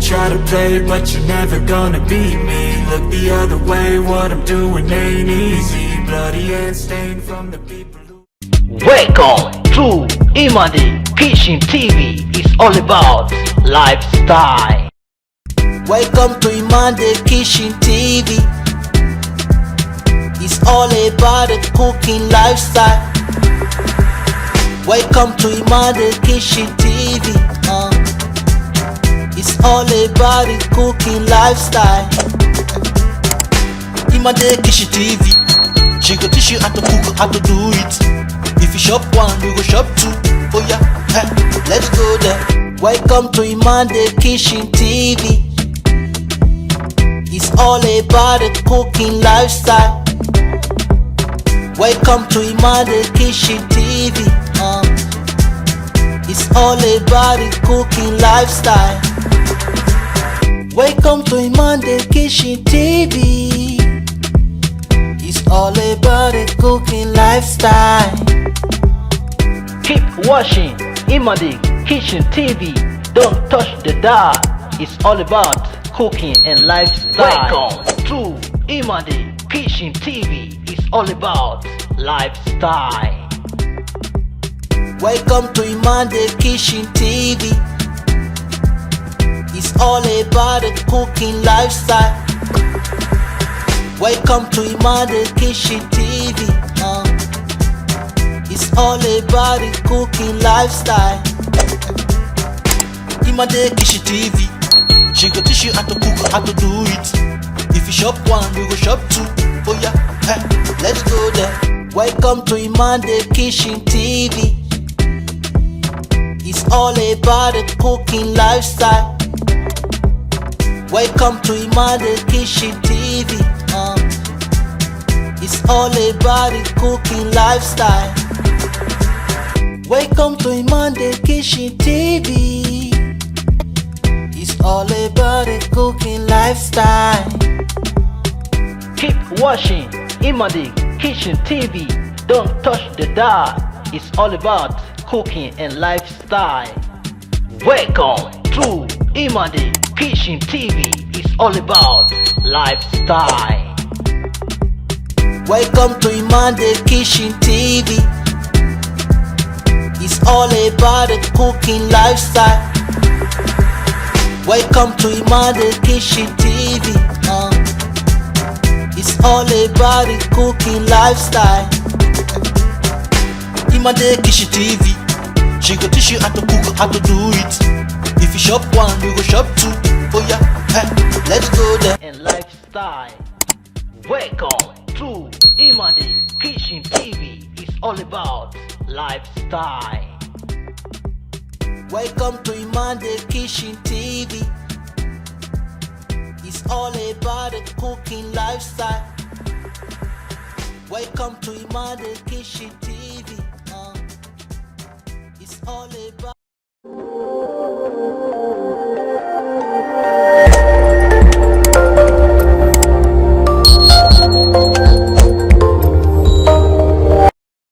try to play, but you're never gonna beat me. Look the other way, what I'm doing ain't easy. Bloody and stained from the people who... Welcome to Imadi Kitchen TV. It's all about lifestyle. Welcome to Imadi Kitchen TV. It's all about the cooking lifestyle. Welcome to Imadi Kitchen TV. It's all about the cooking lifestyle. Imadi Kitchen TV. She go teach you how to cook, how to do it. If you shop one, you go shop two. Oh yeah, let's go there. Welcome to Imadi Kitchen TV. It's all about the cooking lifestyle. Welcome to Imadi Kitchen TV. It's all about the cooking lifestyle. Welcome to Imadi Kitchen TV. It's all about the cooking lifestyle. Keep watching Imadi Kitchen TV. Don't touch the dial. It's all about cooking and lifestyle. Welcome to Imadi Kitchen TV. It's all about lifestyle. Welcome to Imadi Kitchen TV. It's all about the cooking lifestyle. Welcome to Imadi Kitchen TV. It's all about the cooking lifestyle. Imadi Kitchen TV. She go teach you how to cook, how to do it. If you shop one, you go shop two. Oh yeah, let's go there. Welcome to Imadi Kitchen TV. It's all about the cooking lifestyle. Welcome to Imadi Kitchen TV. It's all about the cooking lifestyle. Welcome to Imadi Kitchen TV. It's all about the cooking lifestyle. Keep watching Imadi Kitchen TV. Don't touch the dial. It's all about cooking and lifestyle. Welcome to Imadi Kitchen TV. It's all about lifestyle. Welcome to Imadi Kitchen TV. It's all about the cooking lifestyle. Welcome to Imadi Kitchen TV. It's all about the cooking lifestyle. Imadi Kitchen TV. She go teach you how to cook, how to do it. If you shop one, you go shop two. Oh yeah, let's go there. And lifestyle. Welcome to Imadi Kitchen TV. It's all about lifestyle. Welcome to Imadi Kitchen TV. It's all about the cooking lifestyle. Welcome to Imadi Kitchen TV. It's all about